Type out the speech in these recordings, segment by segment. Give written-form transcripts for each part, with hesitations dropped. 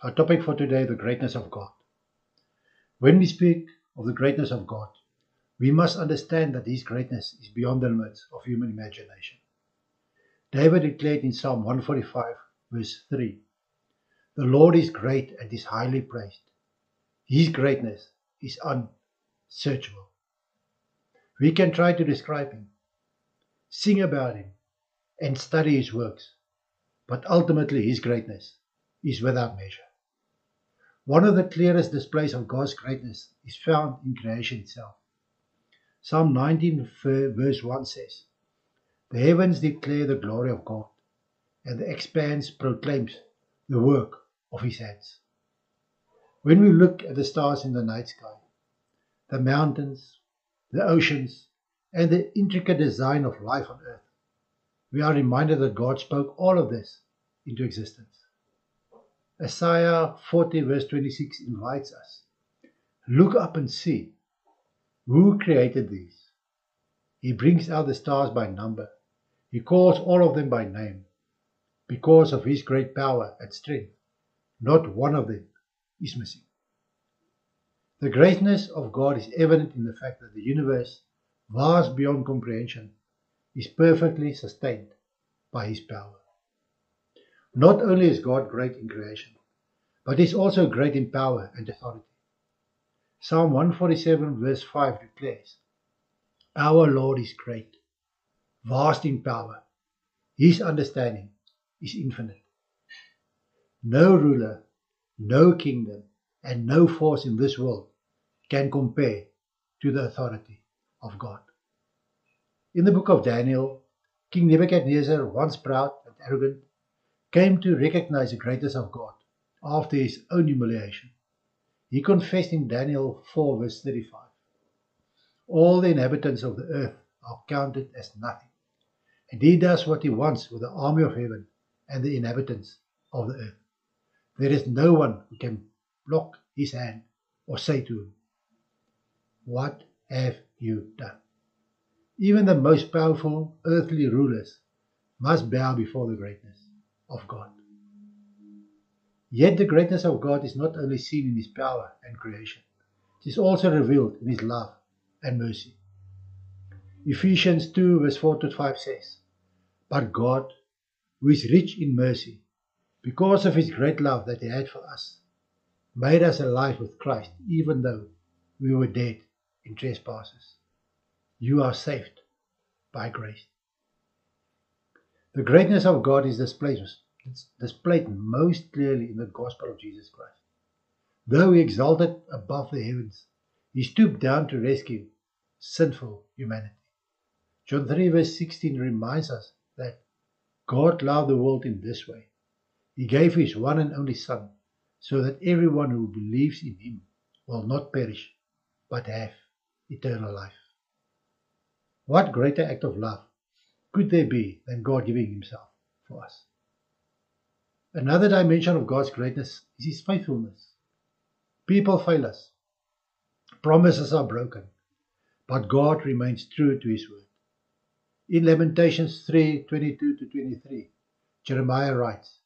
Our topic for today, the greatness of God. When we speak of the greatness of God, we must understand that His greatness is beyond the limits of human imagination. David declared in Psalm 145, verse 3, "The Lord is great and is highly praised. His greatness is unsearchable." We can try to describe Him, sing about Him, and study His works, but ultimately His greatness is without measure. One of the clearest displays of God's greatness is found in creation itself. Psalm 19 verse 1 says, "The heavens declare the glory of God, and the expanse proclaims the work of His hands." When we look at the stars in the night sky, the mountains, the oceans, and the intricate design of life on earth, we are reminded that God spoke all of this into existence. Isaiah 40 verse 26 invites us, "Look up and see, who created these? He brings out the stars by number. He calls all of them by name. Because of His great power and strength, not one of them is missing." The greatness of God is evident in the fact that the universe, vast beyond comprehension, is perfectly sustained by His power. Not only is God great in creation, but He is also great in power and authority. Psalm 147 verse 5 declares, "Our Lord is great, vast in power. His understanding is infinite." No ruler, no kingdom, and no force in this world can compare to the authority of God. In the book of Daniel, King Nebuchadnezzar, once proud and arrogant, came to recognize the greatness of God after his own humiliation. He confessed in Daniel 4 verse 35, "All the inhabitants of the earth are counted as nothing, and He does what He wants with the army of heaven and the inhabitants of the earth. There is no one who can block His hand or say to Him, 'What have you done?'" Even the most powerful earthly rulers must bow before the greatness of God. Yet the greatness of God is not only seen in His power and creation, it is also revealed in His love and mercy. Ephesians 2 verse 4 to 5 says, "But God, who is rich in mercy, because of His great love that He had for us, made us alive with Christ, even though we were dead in trespasses. You are saved by grace." The greatness of God is displayed most clearly in the gospel of Jesus Christ. Though He exalted above the heavens, He stooped down to rescue sinful humanity. John 3 verse 16 reminds us that God loved the world in this way. He gave His one and only Son, so that everyone who believes in Him will not perish, but have eternal life. What greater act of love could there be than God giving Himself for us? Another dimension of God's greatness is His faithfulness. People fail us. Promises are broken, but God remains true to His word. In Lamentations 3:22 to 23, Jeremiah writes,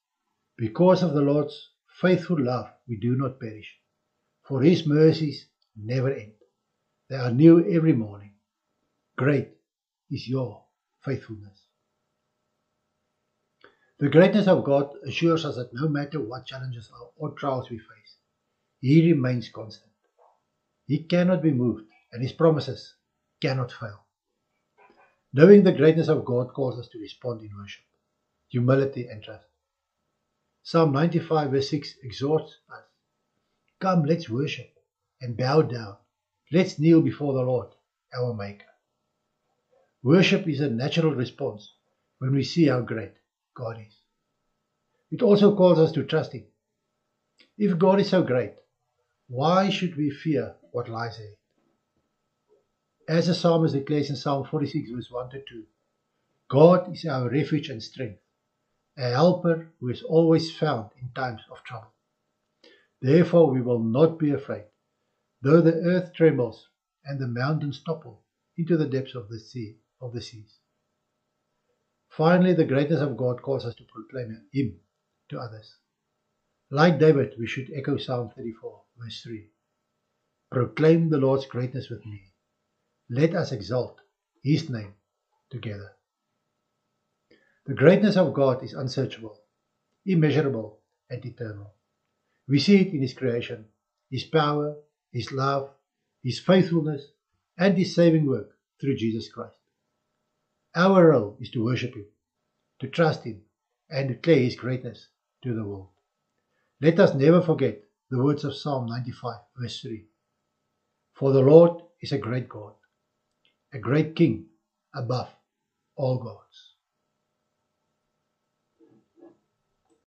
"Because of the Lord's faithful love we do not perish, for His mercies never end. They are new every morning. Great is your faithfulness." The greatness of God assures us that no matter what challenges or trials we face, He remains constant. He cannot be moved, and His promises cannot fail. Knowing the greatness of God calls us to respond in worship, humility, and trust. Psalm 95 verse 6 exhorts us, "Come, let's worship and bow down. Let's kneel before the Lord, our Maker." Worship is a natural response when we see how great God is. It also calls us to trust Him. If God is so great, why should we fear what lies ahead? As the psalmist declares in Psalm 46 verse 1 to 2, "God is our refuge and strength, a helper who is always found in times of trouble. Therefore we will not be afraid, though the earth trembles and the mountains topple into the depths of the seas." Finally, the greatness of God calls us to proclaim Him to others. Like David, we should echo Psalm 34, verse 3. Proclaim the Lord's greatness with me. Let us exalt His name together. The greatness of God is unsearchable, immeasurable, and eternal. We see it in His creation, His power, His love, His faithfulness, and His saving work through Jesus Christ. Our role is to worship Him, to trust Him, and declare His greatness to the world. Let us never forget the words of Psalm 95, verse 3. For the Lord is a great God, a great King above all gods.